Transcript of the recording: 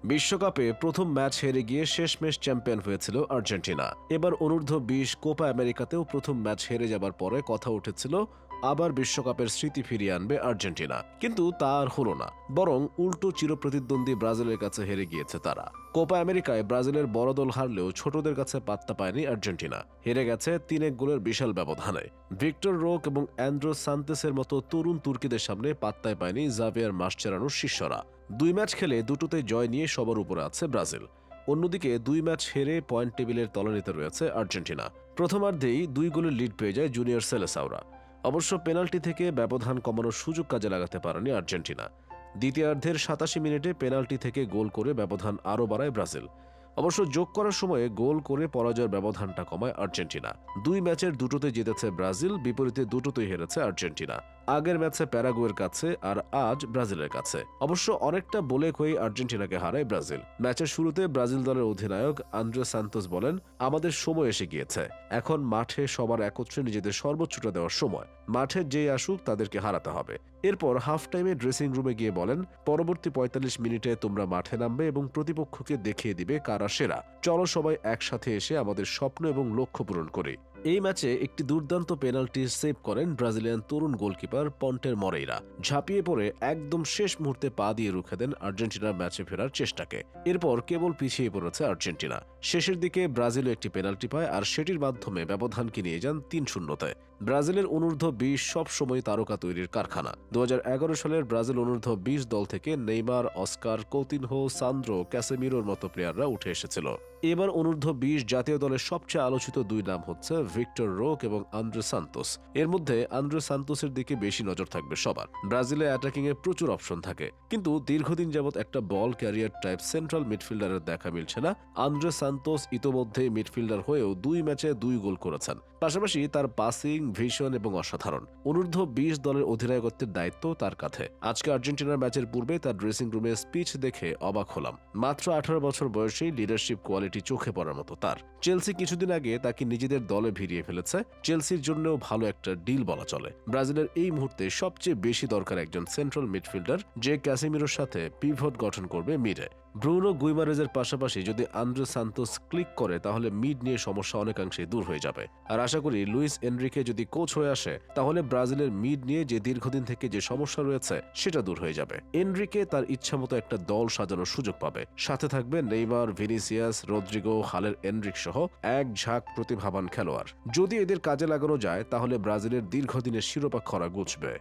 বিশ্বকাপে প্রথম ম্যাচ হেরে গিয়ে শেষমেশ চ্যাম্পিয়ন হয়েছিল আর্জেন্টিনা। এবার অনূর্ধ্ব-20 কোপা আমেরিকাতেও প্রথম ম্যাচ হেরে যাবার পরে কথা উঠেছিল আবার বিশ্বকাপের স্মৃতি ফিরিয়ে আনবে আর্জেন্টিনা, কিন্তু তা আর হলো না। বরং উল্টো চিরপ্রতিদ্বন্দ্বী ব্রাজিলের কাছে হেরে গিয়েছে তারা। কোপা আমেরিকায় ব্রাজিলের বড় দল হারলেও ছোটদের কাছে পাত্তা পায়নি আর্জেন্টিনা। হেরে গেছে 3-1 গোলের বিশাল ব্যবধানে। ভিক্টর রোক এবং অ্যান্ড্রো সান্তেসের মতো তরুণ তুর্কিদের সামনে পাত্তায় পায়নি জাভিয়ার মাসচেরানোর শিষ্যরা। 2 ম্যাচ খেলে দুটোতে জয় নিয়ে সবার উপরে আছে ব্রাজিল। অন্যদিকে 2 ম্যাচ হেরে পয়েন্ট টেবিলের তলানিতে রয়েছে আর্জেন্টিনা। প্রথমার্ধেই 2 গোলের লিড পেয়ে যায় জুনিয়র সেলেসাওরা। অবশ্য পেনাল্টি থেকে ব্যবধান কমানোর সুযোগ কাজে লাগাতে পারেনি আর্জেন্টিনা। দ্বিতীয়ার্ধের 87 মিনিটে পেনাল্টি থেকে গোল করে ব্যবধান আরও বাড়ায় ব্রাজিল। অবশ্য যোগ করার সময়ে গোল করে পরাজয়ের ব্যবধানটা কমায় আর্জেন্টিনা। 2 ম্যাচের দুটোতে জিতেছে ব্রাজিল, বিপরীতে দুটোতেই হেরেছে আর্জেন্টিনা। আগের ম্যাচে প্যারাগুয়ের কাছে আর আজ ব্রাজিলের কাছে। অবশ্য অনেকটা বলে কয়ে আর্জেন্টিনাকে হারায় ব্রাজিল। ম্যাচের শুরুতে ব্রাজিল দলের অধিনায়ক আন্দ্রে সান্তোস বলেন, আমাদের সময় এসে গিয়েছে, এখন মাঠে সবার একত্রে নিজেদের সর্বোচ্চটা দেওয়ার সময়। মাঠে যেই আসুক তাদেরকে হারাতে হবে। এরপর হাফ টাইমে ড্রেসিং রুমে গিয়ে বলেন, পরবর্তী 45 মিনিটে তোমরা মাঠে নামবে এবং প্রতিপক্ষকে দেখিয়ে দিবে কারা সেরা। চলো সবাই একসাথে এসে আমাদের স্বপ্ন এবং লক্ষ্য পূরণ করি। এই ম্যাচে একটি দুর্দান্ত পেনাল্টি সেভ করেন ব্রাজিলিয়ান তরুণ গোলকিপার পন্টের মরেইরা। ঝাঁপিয়ে পড়ে একদম শেষ মুহূর্তে পা দিয়ে রুখে দেন আর্জেন্টিনার ম্যাচে ফেরার চেষ্টাকে। এরপর কেবল পিছিয়ে পড়েছে আর্জেন্টিনা। শেষের দিকে ব্রাজিলও একটি পেনাল্টি পায় আর সেটির মাধ্যমে ব্যবধানকে নিয়ে যান 3-0-তে। ব্রাজিলের অনূর্ধ্ব-20 সব সময় তারকা তৈরির কারখানা। 2011 সালের ব্রাজিল অনূর্ধ্ব-20 দল থেকে নেইমার, অস্কার, কৌতিনহো, সান্দ্রো, ক্যাসেমিরোর মতো প্লেয়াররা উঠে এসেছিল। এবার অনূর্ধ্ব-20 জাতীয় দলের সবচেয়ে আলোচিত 2 নাম হচ্ছে ভিক্টর রোক এবং আন্দ্রে সান্তোস। এর মধ্যে আন্দ্রে সান্তোসের দিকে বেশি নজর থাকবে সবার। ব্রাজিলে অ্যাটাকিং এ প্রচুর অপশন থাকে, কিন্তু দীর্ঘদিন যাবৎ একটা বল ক্যারিয়ার টাইপ সেন্ট্রাল মিডফিল্ডারের দেখা মিলছে না। আন্দ্রে সান্তোস ইতোমধ্যে মিডফিল্ডার হয়েও 2 ম্যাচে 2 গোল করেছেন। পাশাপাশি তার পাসিং, ভিশন এবং অসাধারণ। অনূর্ধ্ব-20 দলের অধিনায়কত্বের দায়িত্ব তার কাঁধে। আজকে আর্জেন্টিনার ম্যাচের পূর্বে তার ড্রেসিং রুমে স্পিচ দেখে অবাক হলাম। মাত্র 18 বছর বয়সেই লিডারশিপ কোয়ালিটি চোখে পড়ার মতো তার। চেলসি কিছুদিন আগে তাকে নিজেদের দলে ভিড়িয়ে ফেলেছে। চেলসির জন্যও ভালো একটা ডিল বলা চলে। ব্রাজিলের এই মুহূর্তে সবচেয়ে বেশি দরকার একজন সেন্ট্রাল মিডফিল্ডার, যে ক্যাসেমিরোর সাথে পিভট গঠন করবে মিডে। ব্রুনো গুইমারেজের পাশাপাশি যদি আন্দ্রে সান্তোস ক্লিক করে তাহলে মিড নিয়ে সমস্যা অনেকাংশে দূর হয়ে যাবে। আর আশা করি লুইস এনরিকে যদি কোচ হয়ে আসে তাহলে ব্রাজিলের মিড নিয়ে যে দীর্ঘদিন থেকে যে সমস্যা রয়েছে সেটা দূর হয়ে যাবে। এনরিকে তার ইচ্ছামতো একটা দল সাজানোর সুযোগ পাবে। সাথে থাকবে নেইমার, ভিনিসিয়াস, রদ্রিগো, হালের এনরিক সহ এক ঝাঁক প্রতিভাবান খেলোয়াড়। যদি এদের কাজে লাগানো যায় তাহলে ব্রাজিলের দীর্ঘদিনের শিরোপা খরা ঘুচবে।